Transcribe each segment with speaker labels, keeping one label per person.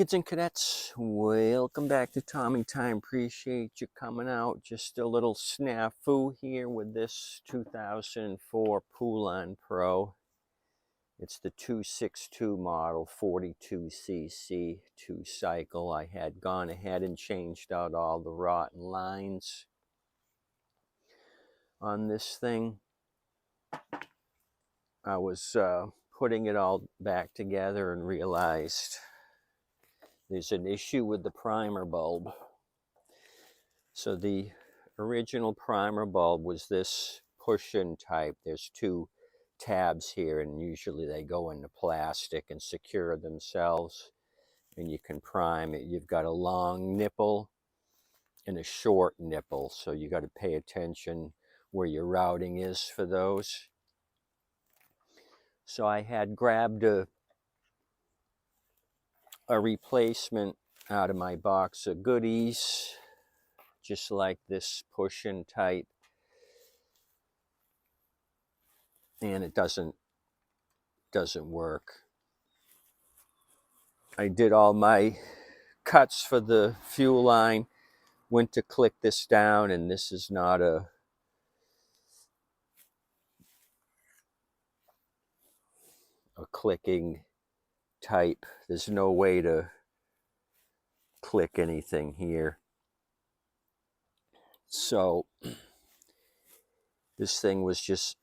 Speaker 1: Kids and cadets, welcome back to Tommy Time. Appreciate you coming out. Just a little snafu here with this 2004 Poulan Pro. It's the 262 model, 42cc, 2-cycle. I had gone ahead and changed out all the rotten lines on this thing. I was putting it all back together and realized there's an issue with the primer bulb. So the original primer bulb was this push-in type. There's two tabs here, and usually they go into plastic and secure themselves, and you can prime it. You've got a long nipple and a short nipple, so you got to pay attention where your routing is for those. So I had grabbed a replacement out of my box of goodies, just like this push-in type, and it doesn't work. I did all my cuts for the fuel line, went to click this down, and this is not a clicking type. There's no way to click anything here. So this thing was just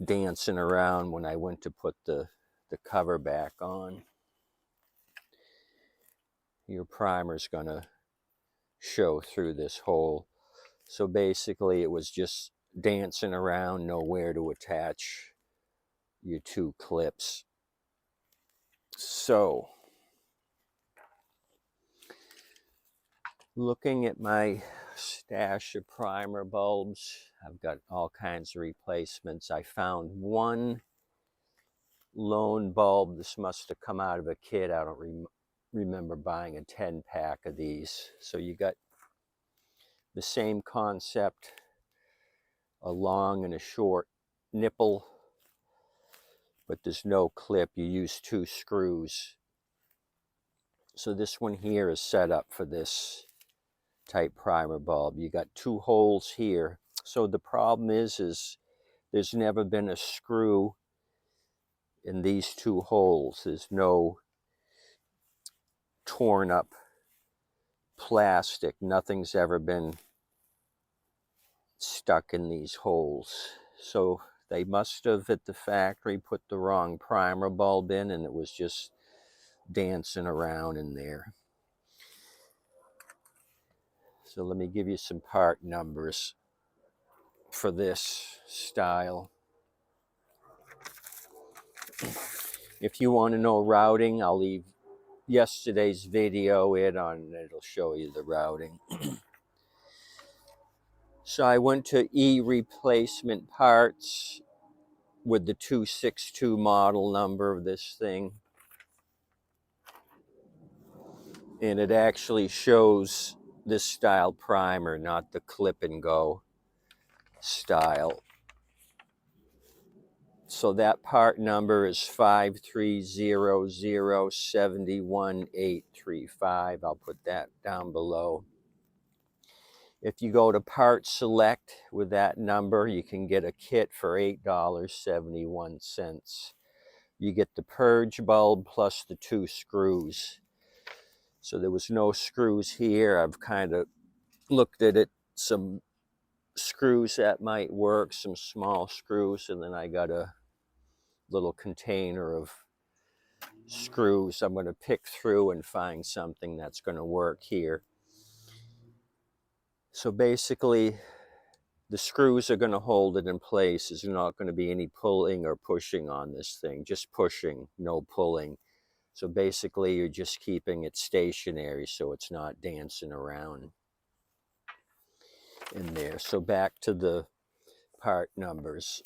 Speaker 1: dancing around when I went to put the cover back on. Your primer's gonna show through this hole. So basically it was just dancing around, nowhere to attach your two clips. So looking at my stash of primer bulbs, I've got all kinds of replacements. I found one lone bulb. This must have come out of a kit. I don't remember buying a 10-pack of these. So you got the same concept, a long and a short nipple, but there's no clip. You use two screws. So this one here is set up for this type primer bulb. You got two holes here. So the problem is there's never been a screw in these two holes. There's no torn up plastic. Nothing's ever been stuck in these holes. So they must have at the factory put the wrong primer bulb in, and it was just dancing around in there. So let me give you some part numbers for this style. If you want to know routing, I'll leave yesterday's video it'll show you the routing. So I went to replacement parts with the 262 model number of this thing, and it actually shows this style primer, not the clip and go style. So that part number is 530071835. I'll put that down below. If you go to Part Select with that number, you can get a kit for $8.71. You get the Purge Bulb plus the two screws. So there was no screws here. I've kind of looked at it, some screws that might work, some small screws, and then I got a little container of screws. I'm going to pick through and find something that's going to work here. So basically, the screws are going to hold it in place. There's not going to be any pulling or pushing on this thing, just pushing, no pulling. So basically, you're just keeping it stationary so it's not dancing around in there. So back to the part numbers.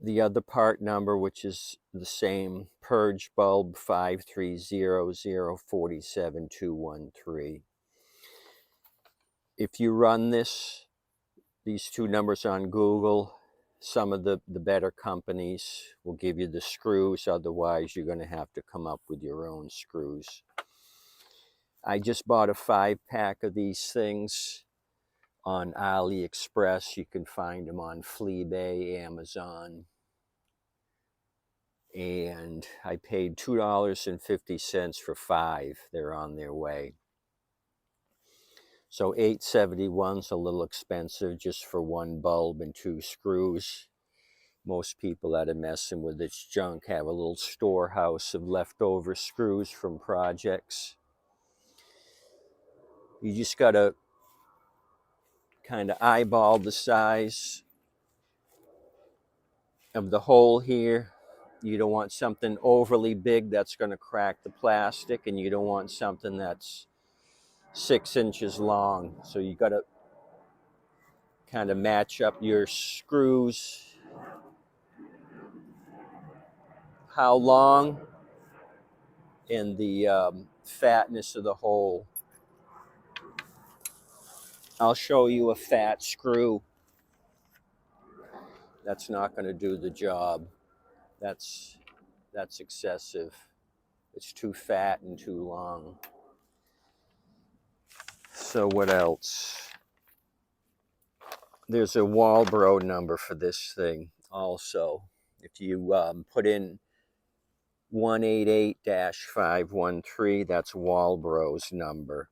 Speaker 1: The other part number, which is the same, Purge Bulb 530047213. If you run these two numbers on Google, Some of the better companies will give you the screws, otherwise you're going to have to come up with your own screws. I just bought a 5-pack of these things on AliExpress. You can find them on Fleabay, Amazon. And I paid $2.50 for 5. They're on their way. So $8.71's a little expensive just for 1 bulb and 2 screws. Most people that are messing with this junk have a little storehouse of leftover screws from projects. You just gotta kind of eyeball the size of the hole here. You don't want something overly big that's going to crack the plastic, and you don't want something that's 6 inches long. So you got to kind of match up your screws, how long, and the fatness of the hole. I'll show you a fat screw. That's not going to do the job. That's excessive. It's too fat and too long. So what else? There's a Walbro number for this thing also. If you put in 188-513, that's Walbro's number.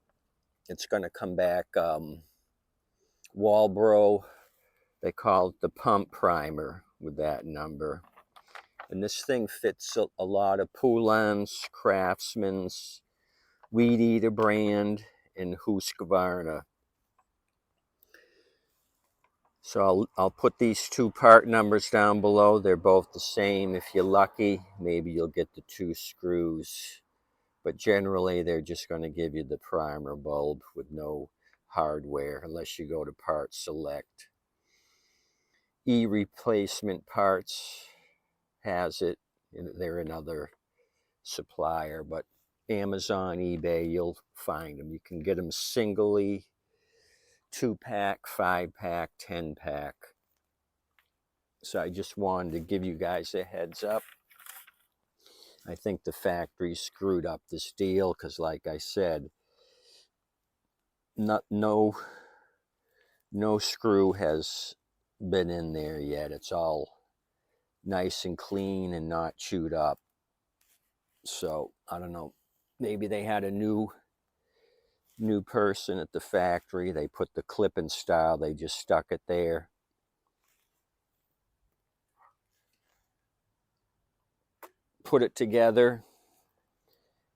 Speaker 1: It's going to come back Walbro. They call it the pump primer with that number. And this thing fits a lot of Poulan's, Craftsman's, Weed Eater brand, and Husqvarna. So I'll put these 2 part numbers down below. They're both the same. If you're lucky, maybe you'll get the 2 screws. But generally, they're just going to give you the primer bulb with no hardware, unless you go to Part Select. E-Replacement Parts has it. They're another supplier, but Amazon, eBay, you'll find them. You can get them singly, 2-pack, 5-pack, 10-pack. So I just wanted to give you guys a heads up. I think the factory screwed up this deal because, like I said, no screw has been in there yet. It's all nice and clean and not chewed up. So I don't know. Maybe they had a new person at the factory. They put the clip in style. They just stuck it there. Put it together.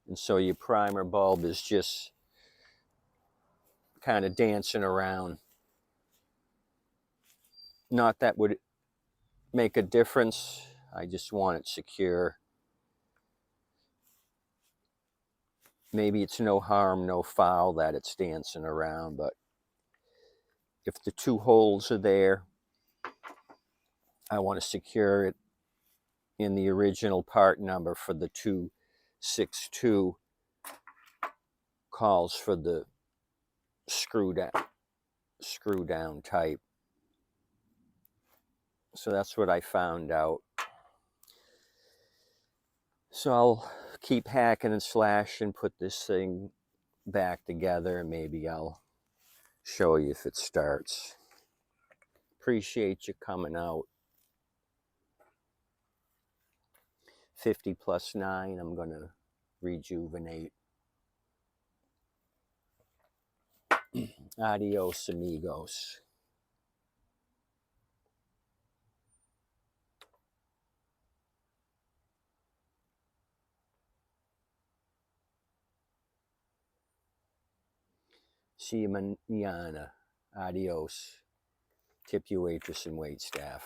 Speaker 1: And so your primer bulb is just kind of dancing around. Not that would make a difference. I just want it secure. Maybe it's no harm, no foul that it's dancing around, but if the 2 holes are there, I want to secure it in the original part number for the 262 calls for the screw down type. So that's what I found out. So I'll keep hacking and slashing, put this thing back together, and maybe I'll show you if it starts. Appreciate you coming out. 50 plus 9, I'm going to rejuvenate. Adios, amigos. See you mañana. Adios. Tip your waitress and waitstaff.